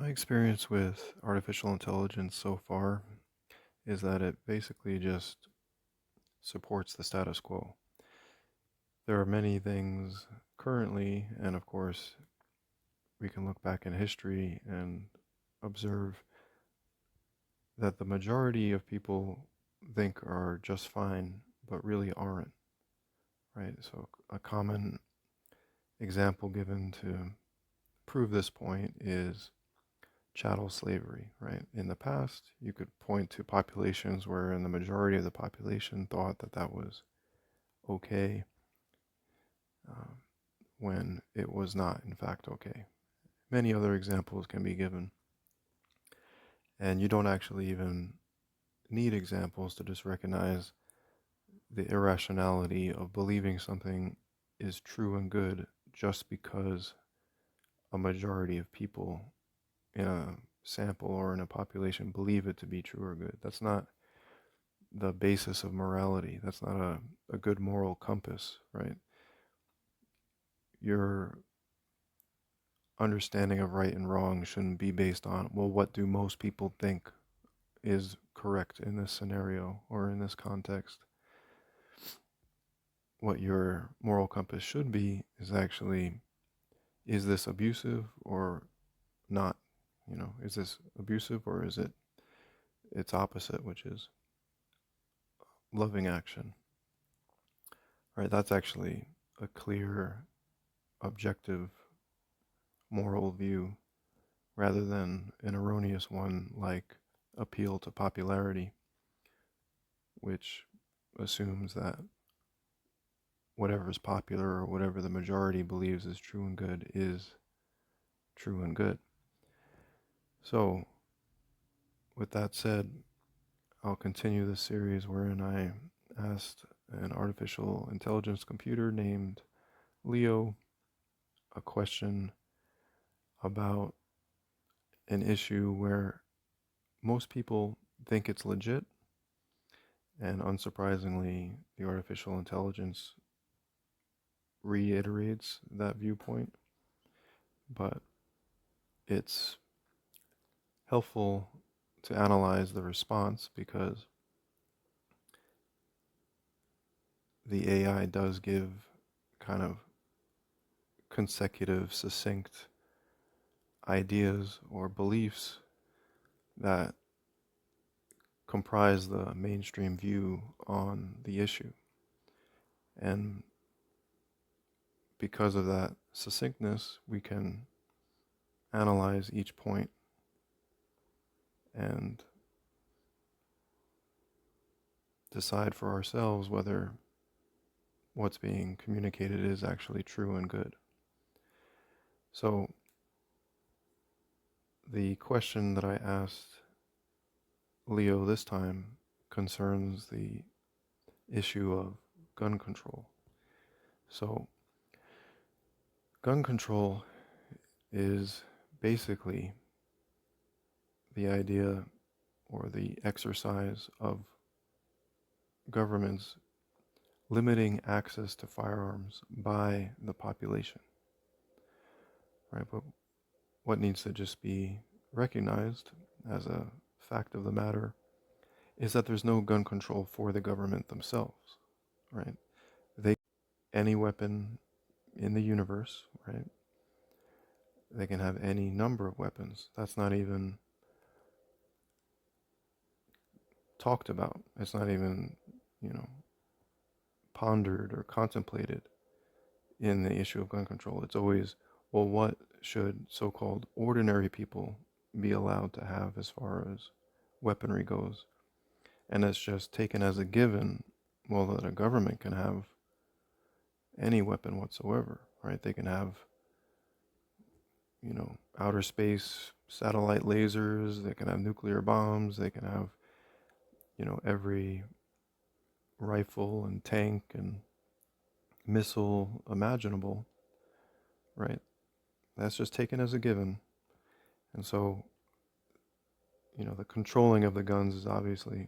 My experience with artificial intelligence so far is that it basically just supports the status quo. There are many things currently, and of course, we can look back in history and observe that the majority of people think are just fine, but really aren't, right? So, a common example given to prove this point is chattel slavery, right? In the past, you could point to populations wherein the majority of the population thought that that was okay, um, when it was not, in fact, okay. Many other examples can be given, and you don't actually even need examples to just recognize the irrationality of believing something is true and good just because a majority of people in a sample or in a population believe it to be true or good. That's not the basis of morality. That's not a good moral compass, right? Your understanding of right and wrong shouldn't be based on, well, what do most people think is correct in this scenario or in this context? What your moral compass should be is actually, is this abusive or not? Is this abusive or is it its opposite, which is loving action? Right? That's actually a clear, objective moral view rather than an erroneous one like appeal to popularity, which assumes that whatever is popular or whatever the majority believes is true and good is true and good. So, with that said, I'll continue this series wherein I asked an artificial intelligence computer named Leo a question about an issue where most people think it's legit, and unsurprisingly, the artificial intelligence reiterates that viewpoint, but it's helpful to analyze the response because the AI does give kind of consecutive, succinct ideas or beliefs that comprise the mainstream view on the issue. And because of that succinctness, we can analyze each point and decide for ourselves whether what's being communicated is actually true and good. So, the question that I asked Leo this time concerns the issue of gun control. So, gun control is basically the idea or the exercise of governments limiting access to firearms by the population, right? But what needs to just be recognized as a fact of the matter is that there's no gun control for the government themselves, right? They any weapon in the universe, right? They can have any number of weapons. That's not even talked about. It's not even, you know, pondered or contemplated in the issue of gun control. It's always, well, what should so-called ordinary people be allowed to have as far as weaponry goes? And it's just taken as a given, well, that a government can have any weapon whatsoever, right? They can have, outer space satellite lasers, they can have nuclear bombs, they can have, every rifle and tank and missile imaginable, right? That's just taken as a given. And so, the controlling of the guns is obviously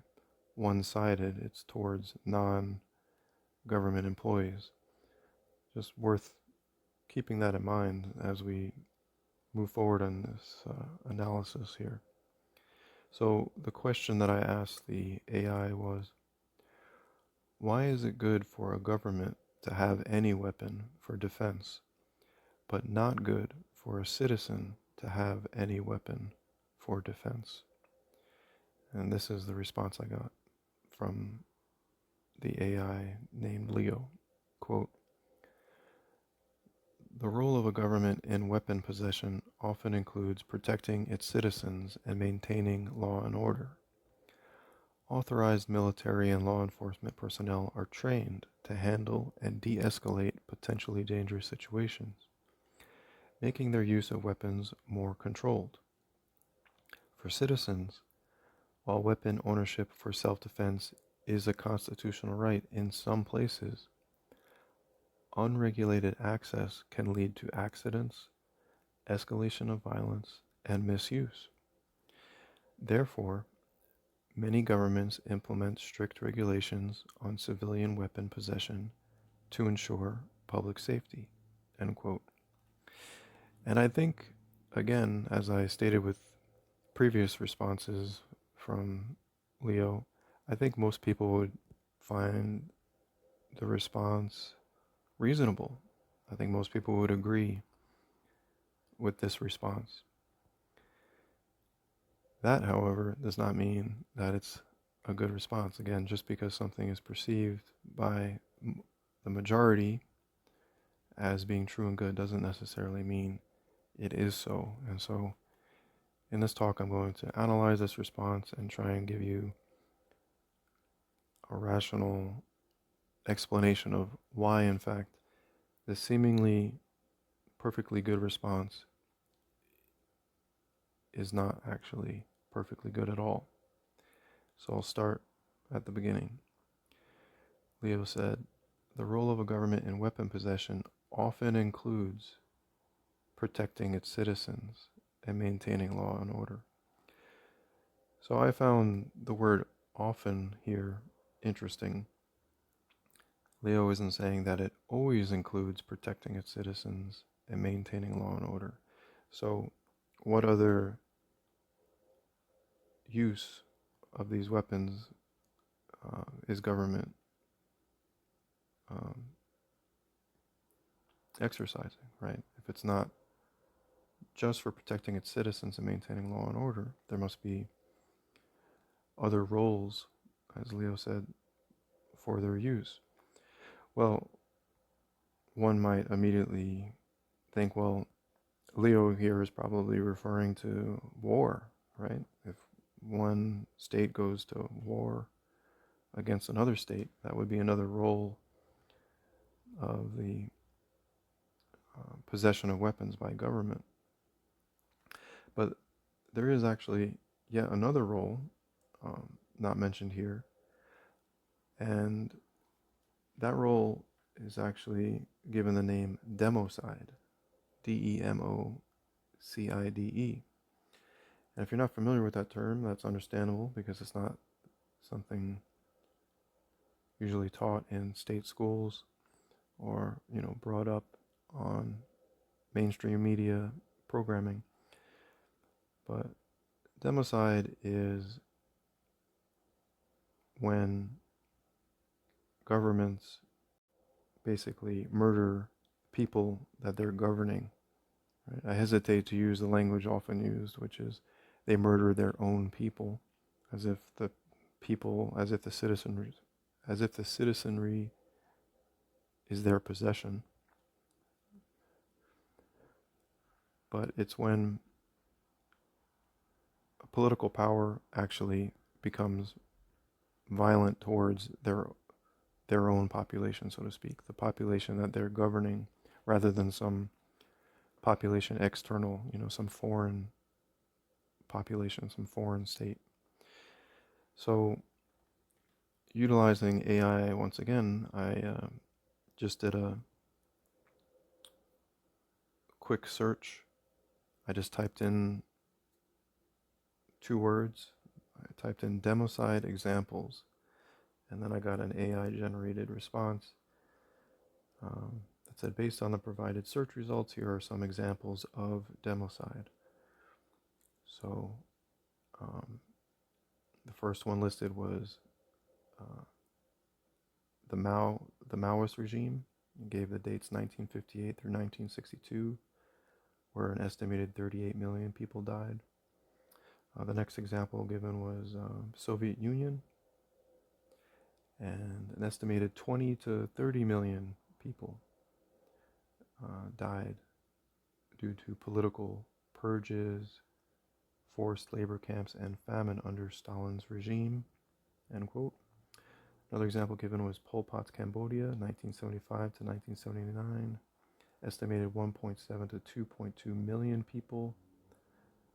one-sided. It's towards non-government employees. Just worth keeping that in mind as we move forward on this analysis here. So the question that I asked the AI was, why is it good for a government to have any weapon for defense, but not good for a citizen to have any weapon for defense? And this is the response I got from the AI named Leo. Quote, the role of a government in weapon possession often includes protecting its citizens and maintaining law and order. Authorized military and law enforcement personnel are trained to handle and de-escalate potentially dangerous situations, making their use of weapons more controlled. For citizens, while weapon ownership for self-defense is a constitutional right in some places, unregulated access can lead to accidents, escalation of violence, and misuse. Therefore, many governments implement strict regulations on civilian weapon possession to ensure public safety. End quote. And I think, again, as I stated with previous responses from Leo, I think most people would find the response reasonable. I think most people would agree with this response. That, however, does not mean that it's a good response. Again, just because something is perceived by the majority as being true and good doesn't necessarily mean it is so. And so in this talk, I'm going to analyze this response and try and give you a rational explanation of why, in fact, this seemingly perfectly good response is not actually perfectly good at all. So I'll start at the beginning. Leo said, the role of a government in weapon possession often includes protecting its citizens and maintaining law and order. So I found the word often here interesting. Leo isn't saying that it always includes protecting its citizens and maintaining law and order. So what other use of these weapons is government exercising, right? If it's not just for protecting its citizens and maintaining law and order, there must be other roles, as Leo said, for their use. Well, one might immediately think, well, Leo here is probably referring to war, right? If one state goes to war against another state, that would be another role of the possession of weapons by government. But there is actually yet another role not mentioned here, and that role is actually given the name democide, D-E-M-O-C-I-D-E. And if you're not familiar with that term, that's understandable because it's not something usually taught in state schools or, brought up on mainstream media programming. But democide is when governments basically murder people that they're governing. Right? I hesitate to use the language often used, which is they murder their own people, as if the citizenry is their possession. But it's when a political power actually becomes violent towards their own population, so to speak, the population that they're governing, rather than some population external, some foreign population, some foreign state. So utilizing AI once again, I just did a quick search. I just typed in 2 words. I typed in democide examples, and then I got an AI generated response. The It said, based on the provided search results, here are some examples of democide. So the first one listed was the Maoist regime. It gave the dates 1958 through 1962, where an estimated 38 million people died. The next example given was Soviet Union, and an estimated 20 to 30 million people died due to political purges, forced labor camps, and famine under Stalin's regime, end quote. Another example given was Pol Pot's Cambodia, 1975 to 1979. Estimated 1.7 to 2.2 million people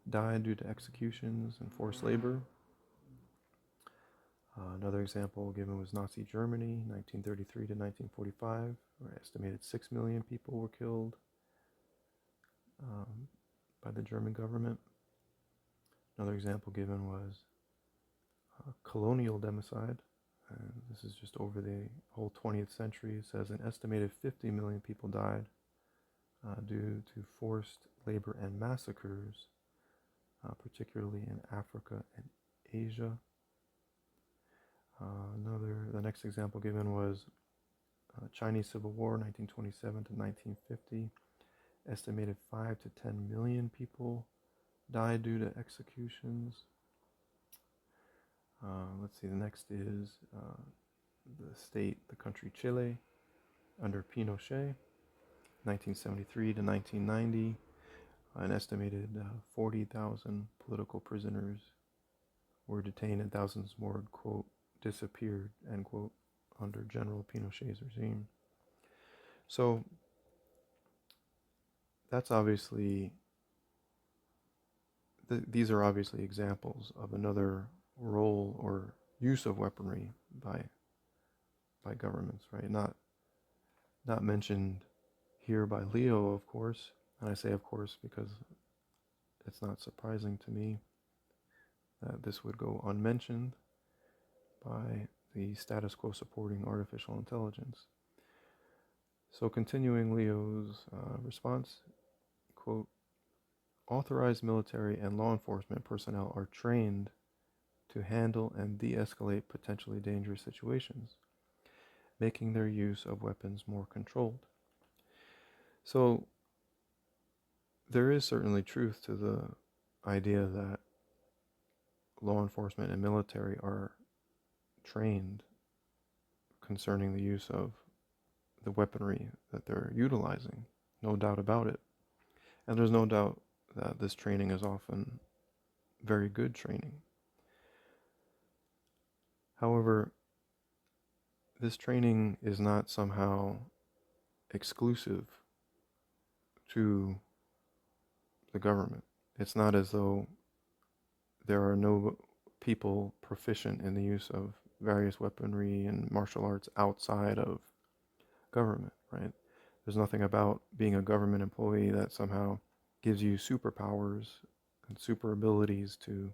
died due to executions and forced labor. Another example given was Nazi Germany, 1933 to 1945, where estimated 6 million people were killed by the German government. Another example given was colonial democide. This is just over the whole 20th century. It says an estimated 50 million people died due to forced labor and massacres, particularly in Africa and Asia. The next example given was Chinese Civil War, 1927 to 1950. Estimated 5 to 10 million people died due to executions. Let's see, the next is the country Chile, under Pinochet, 1973 to 1990. An estimated 40,000 political prisoners were detained and thousands more, quote, disappeared, end quote, under General Pinochet's regime. So that's obviously, these are obviously examples of another role or use of weaponry by governments, right? Not mentioned here by Leo, of course, and I say of course because it's not surprising to me that this would go unmentioned by the status quo supporting artificial intelligence. So continuing Leo's response, quote, authorized military and law enforcement personnel are trained to handle and de-escalate potentially dangerous situations, making their use of weapons more controlled. So there is certainly truth to the idea that law enforcement and military are trained concerning the use of the weaponry that they're utilizing, no doubt about it. And there's no doubt that this training is often very good training. However, this training is not somehow exclusive to the government. It's not as though there are no people proficient in the use of various weaponry and martial arts outside of government, right? There's nothing about being a government employee that somehow gives you superpowers and super abilities to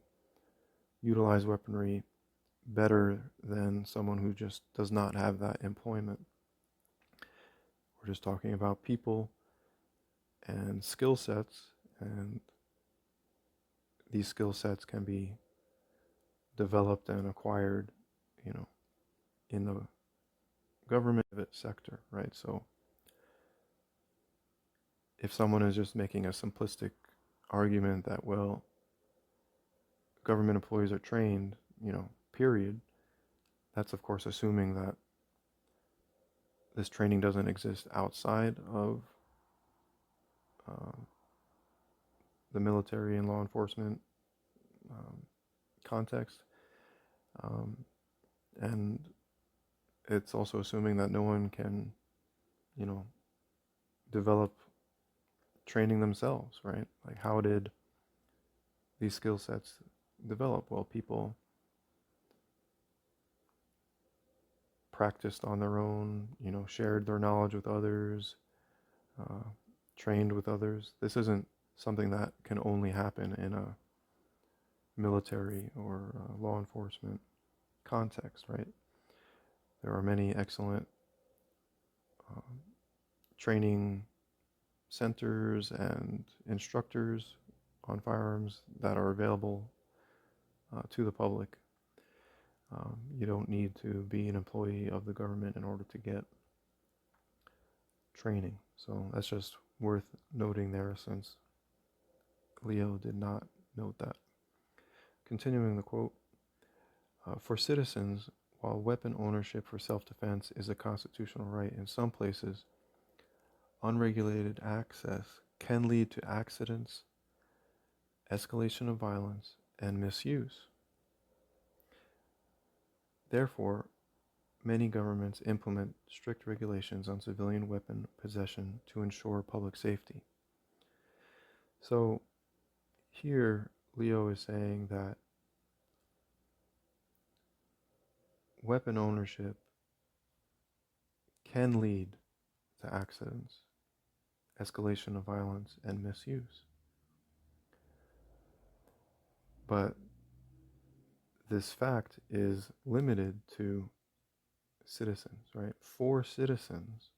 utilize weaponry better than someone who just does not have that employment. We're just talking about people and skill sets, and these skill sets can be developed and acquired, in the government sector, right? So if someone is just making a simplistic argument that, well, government employees are trained, period, that's of course assuming that this training doesn't exist outside of the military and law enforcement context. And it's also assuming that no one can, develop training themselves, right? Like, how did these skill sets develop? Well, people practiced on their own, shared their knowledge with others, trained with others. This isn't something that can only happen in a military or law enforcement context, right? There are many excellent training centers and instructors on firearms that are available to the public. You don't need to be an employee of the government in order to get training. So that's just worth noting there, since Leo did not note that. Continuing the quote, for citizens, while weapon ownership for self-defense is a constitutional right, in some places, unregulated access can lead to accidents, escalation of violence, and misuse. Therefore, many governments implement strict regulations on civilian weapon possession to ensure public safety. So here, Leo is saying that weapon ownership can lead to accidents, escalation of violence, and misuse. But this fact is limited to citizens, right? For citizens,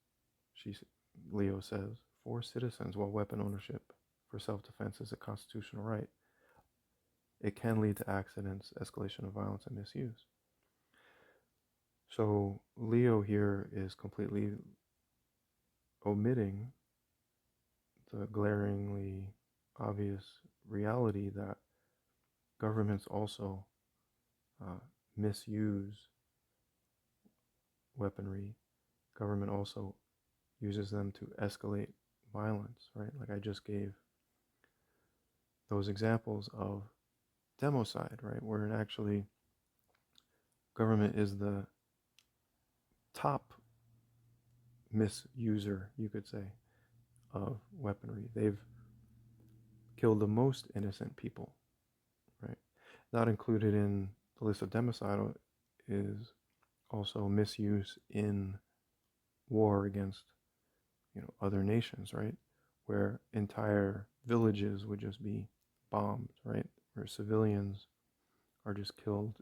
Leo says, for citizens, while weapon ownership for self-defense is a constitutional right, it can lead to accidents, escalation of violence, and misuse. So Leo here is completely omitting the glaringly obvious reality that governments also misuse weaponry. Government also uses them to escalate violence, right? Like I just gave those examples of democide, right? Where actually government is the top misuser, you could say, of weaponry. They've killed the most innocent people, right? Not included in the list of democide is also misuse in war against, other nations, right? Where entire villages would just be bombed, right? Where civilians are just killed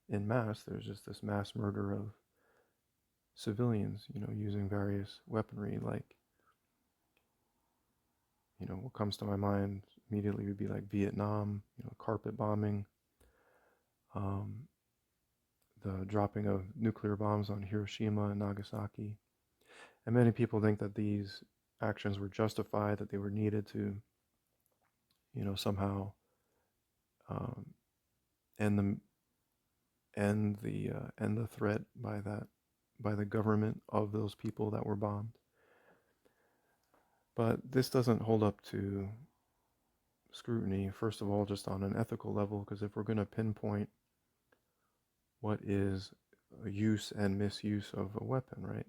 in mass. There's just this mass murder of civilians, using various weaponry. Like, what comes to my mind immediately would be like Vietnam, carpet bombing, the dropping of nuclear bombs on Hiroshima and Nagasaki. And many people think that these actions were justified, that they were needed to, somehow end the threat by the government of those people that were bombed. But this doesn't hold up to scrutiny, first of all, just on an ethical level, because if we're going to pinpoint what is a use and misuse of a weapon, right?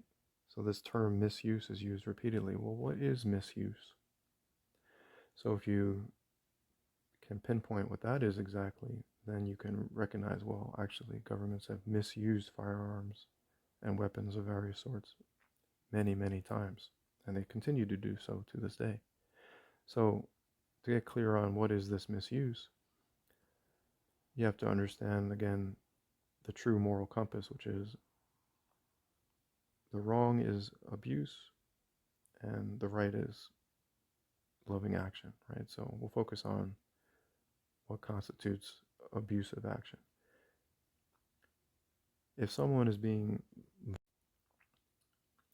So this term misuse is used repeatedly. Well, what is misuse? So if you can pinpoint what that is exactly, then you can recognize, well, actually governments have misused firearms and weapons of various sorts many, many times, and they continue to do so to this day. So to get clear on what is this misuse, you have to understand, again, the true moral compass, which is the wrong is abuse and the right is loving action, right? So we'll focus on what constitutes abusive action. If someone is being,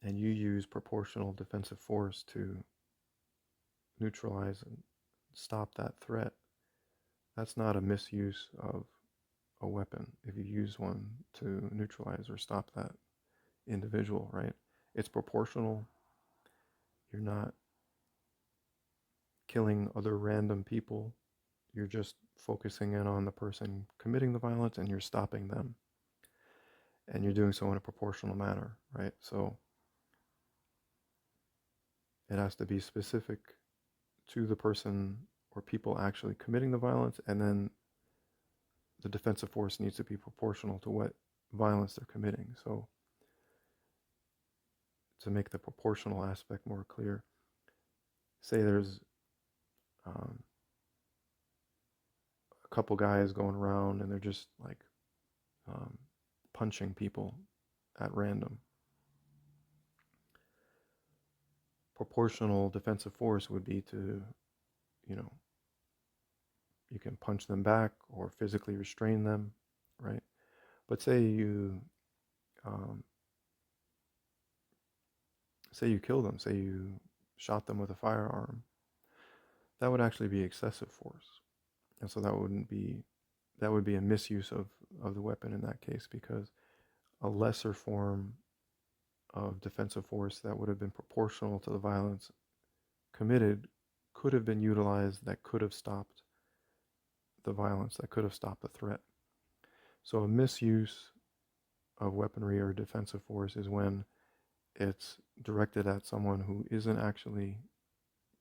and you use proportional defensive force to neutralize and stop that threat, that's not a misuse of a weapon if you use one to neutralize or stop that individual, right? It's proportional. You're not killing other random people. You're just focusing in on the person committing the violence and you're stopping them. And you're doing so in a proportional manner, right? So it has to be specific to the person or people actually committing the violence, and then the defensive force needs to be proportional to what violence they're committing. So to make the proportional aspect more clear, say there's a couple guys going around and they're just like punching people at random. proportional defensive force would be to, you know, you can punch them back or physically restrain them, right? But um, say you kill them, say you shot them with a firearm, that would actually be excessive force, and so that would be a misuse of the weapon in that case, because a lesser form of defensive force that would have been proportional to the violence committed could have been utilized, that could have stopped the violence, that could have stopped the threat. So a misuse of weaponry or defensive force is when it's directed at someone who isn't actually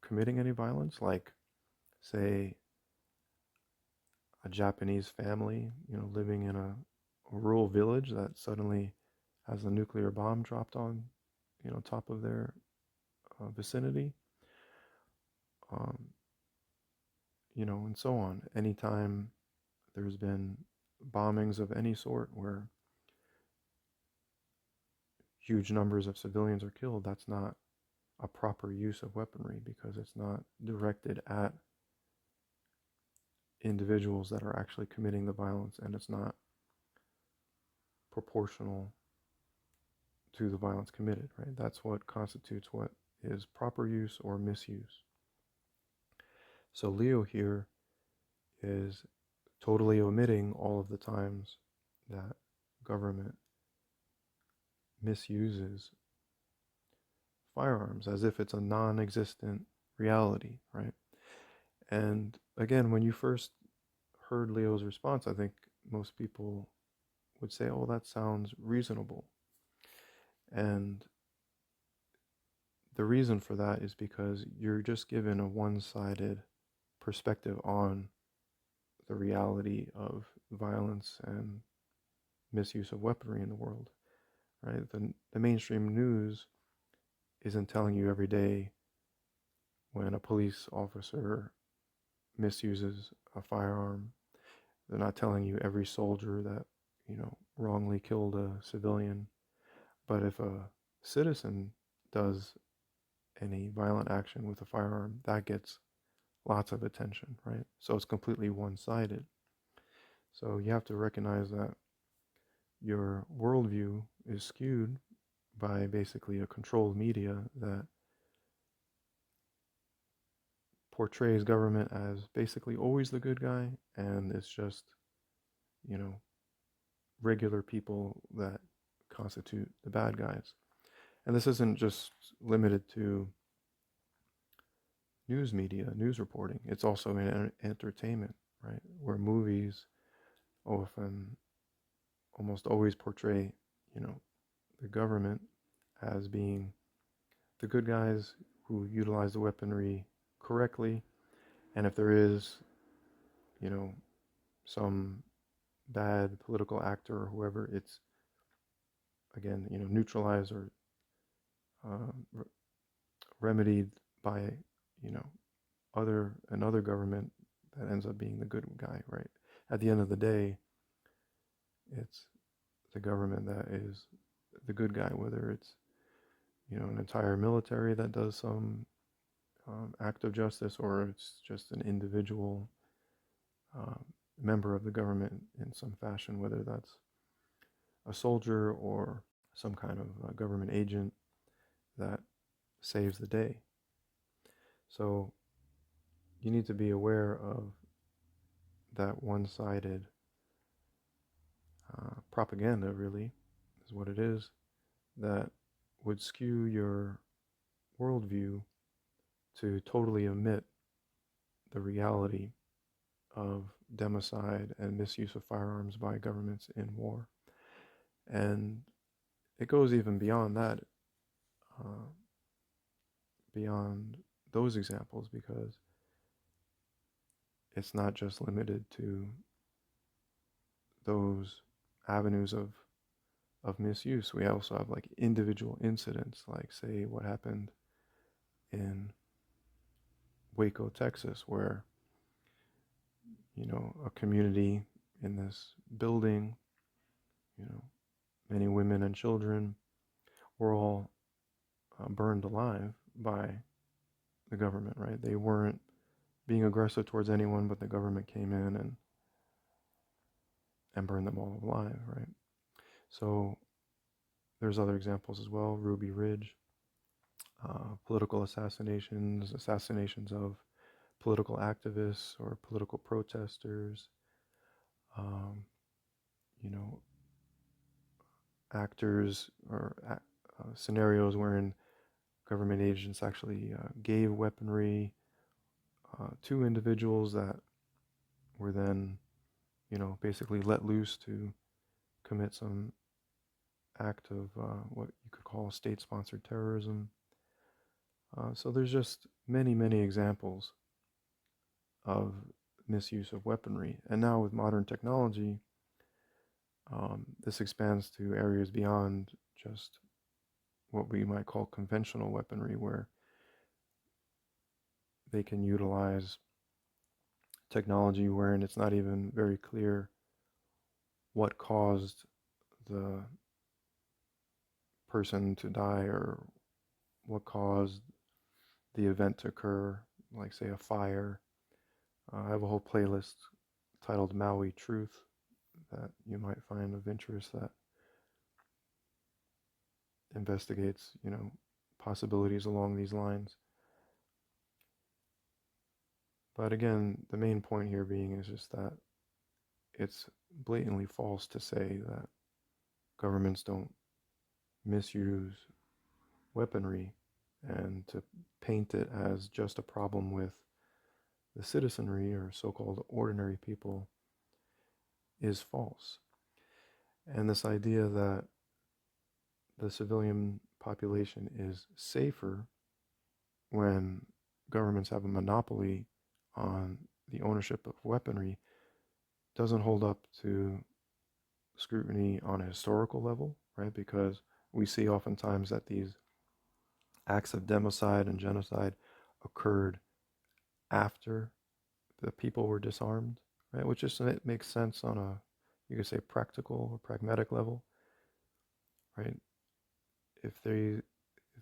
committing any violence, like, say, a Japanese family, living in a rural village that suddenly has a nuclear bomb dropped on, top of their vicinity, um, and so on. Anytime there's been bombings of any sort where huge numbers of civilians are killed, that's not a proper use of weaponry, because it's not directed at individuals that are actually committing the violence, and it's not proportional to the violence committed, right? That's what constitutes what is proper use or misuse. So Leo here is totally omitting all of the times that government misuses firearms as if it's a non-existent reality, right? And again, when you first heard Leo's response, I think most people would say, oh, that sounds reasonable. And the reason for that is because you're just given a one-sided perspective on the reality of violence and misuse of weaponry in the world, right? The mainstream news isn't telling you every day when a police officer misuses a firearm. They're not telling you every soldier that, wrongly killed a civilian. But if a citizen does any violent action with a firearm, that gets lots of attention, right? So it's completely one-sided. So you have to recognize that your worldview is skewed by basically a controlled media that portrays government as basically always the good guy, and it's just, regular people that constitute the bad guys. And this isn't just limited to news media, news reporting. It's also in entertainment, right? Where movies often, almost always portray, the government as being the good guys who utilize the weaponry correctly. And if there is, some bad political actor or whoever, it's, again, neutralized or remedied by, another government that ends up being the good guy, right? At the end of the day, it's the government that is the good guy, whether it's, an entire military that does some act of justice, or it's just an individual member of the government in some fashion, whether that's a soldier or some kind of government agent that saves the day. So you need to be aware of that one-sided propaganda, really, is what it is, that would skew your worldview to totally omit the reality of democide and misuse of firearms by governments in war. And it goes even beyond that, beyond those examples, because it's not just limited to those avenues of misuse. We also have like individual incidents, like, say, what happened in Waco, Texas, where, a community in this building, many women and children were all burned alive by the government, right? They weren't being aggressive towards anyone, but the government came in and burned them all alive, right? So there's other examples as well. Ruby Ridge, political assassinations of political activists or political protesters, um, you know, actors or scenarios wherein government agents actually gave weaponry to individuals that were then, basically let loose to commit some act of what you could call state-sponsored terrorism. So there's just many, many examples of misuse of weaponry. And now with modern technology, this expands to areas beyond just what we might call conventional weaponry, where they can utilize technology wherein it's not even very clear what caused the person to die or what caused the event to occur, like, say, a fire. I have a whole playlist titled Maui Truth that you might find of interest that investigates, possibilities along these lines. But again, the main point here being is just that it's blatantly false to say that governments don't misuse weaponry, and to paint it as just a problem with the citizenry or so-called ordinary people is false. And this idea that the civilian population is safer when governments have a monopoly on the ownership of weaponry doesn't hold up to scrutiny on a historical level, right? Because we see oftentimes that these acts of democide and genocide occurred after the people were disarmed, right? Which just makes sense on a, you could say, practical or pragmatic level, right? If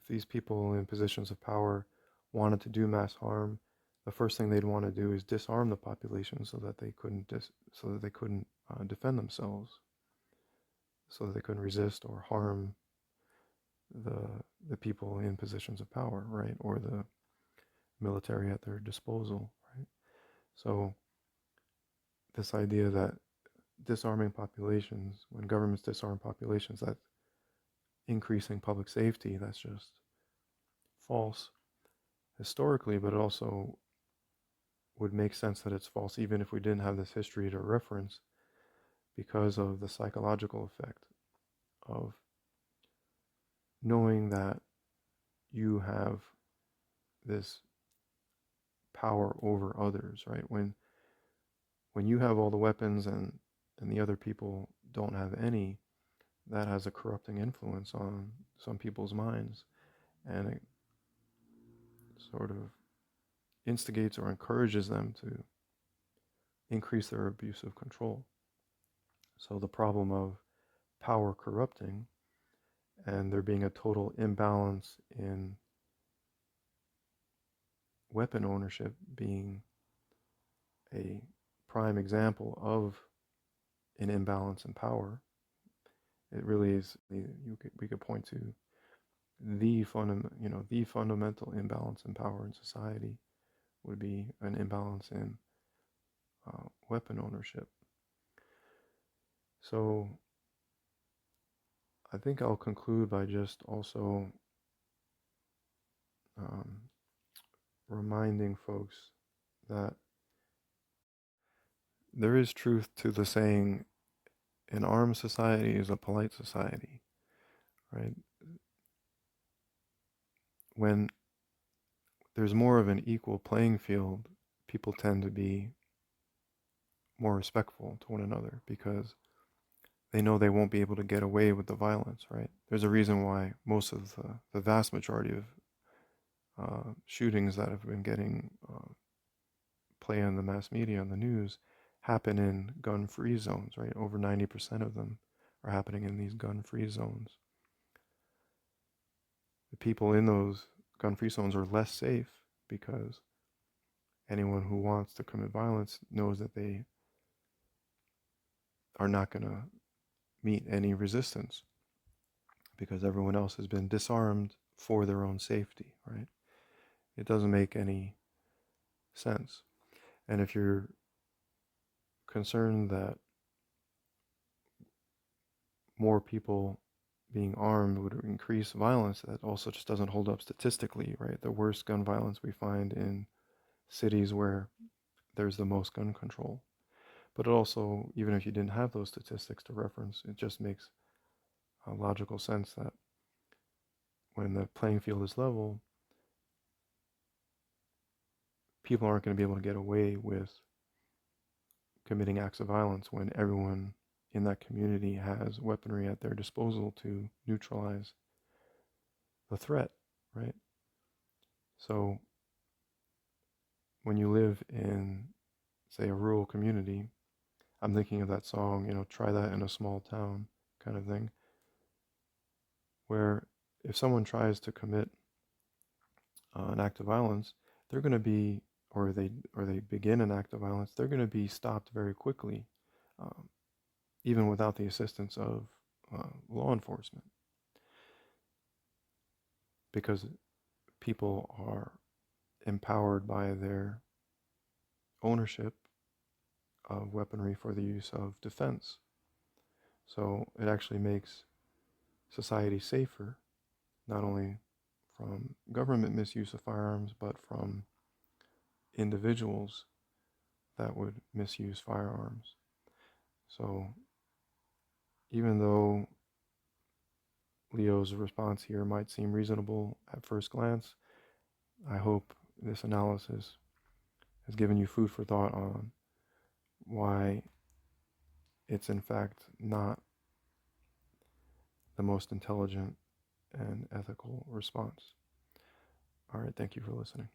these people in positions of power wanted to do mass harm, the first thing they'd want to do is disarm the population so that they couldn't defend themselves, so that they couldn't resist or harm the people in positions of power, right, or the military at their disposal, right? So this idea that disarming populations, when governments disarm populations, that's increasing public safety, that's just false historically, but it also would make sense that it's false even if we didn't have this history to reference, because of the psychological effect of knowing that you have this power over others, right? When you have all the weapons and the other people don't have any, that has a corrupting influence on some people's minds, and it sort of instigates or encourages them to increase their abuse of control. So the problem of power corrupting and there being a total imbalance in weapon ownership being a prime example of an imbalance in power. It really is. We could point to the fundamental imbalance in power in society would be an imbalance in weapon ownership. So I think I'll conclude by just also reminding folks that there is truth to the saying, an armed society is a polite society, right? When there's more of an equal playing field, people tend to be more respectful to one another because they know they won't be able to get away with the violence, right? There's a reason why most of the vast majority of shootings that have been getting play in the mass media and the news happen in gun-free zones, right? Over 90% of them are happening in these gun-free zones. The people in those gun-free zones are less safe because anyone who wants to commit violence knows that they are not going to meet any resistance because everyone else has been disarmed for their own safety, right? It doesn't make any sense. And if you're concerned that more people being armed would increase violence, that also just doesn't hold up statistically, right? The worst gun violence we find in cities where there's the most gun control. But it also, even if you didn't have those statistics to reference, it just makes a logical sense that when the playing field is level, people aren't going to be able to get away with committing acts of violence when everyone in that community has weaponry at their disposal to neutralize the threat, right? So when you live in, say, a rural community, I'm thinking of that song, Try That in a Small Town kind of thing, where if someone tries to commit an act of violence, they're going to be, or they begin an act of violence, they're going to be stopped very quickly, um, even without the assistance of law enforcement, because people are empowered by their ownership of weaponry for the use of defense. So it actually makes society safer, not only from government misuse of firearms, but from individuals that would misuse firearms. So even though Leo's response here might seem reasonable at first glance, I hope this analysis has given you food for thought on why it's in fact not the most intelligent and ethical response. All right, thank you for listening.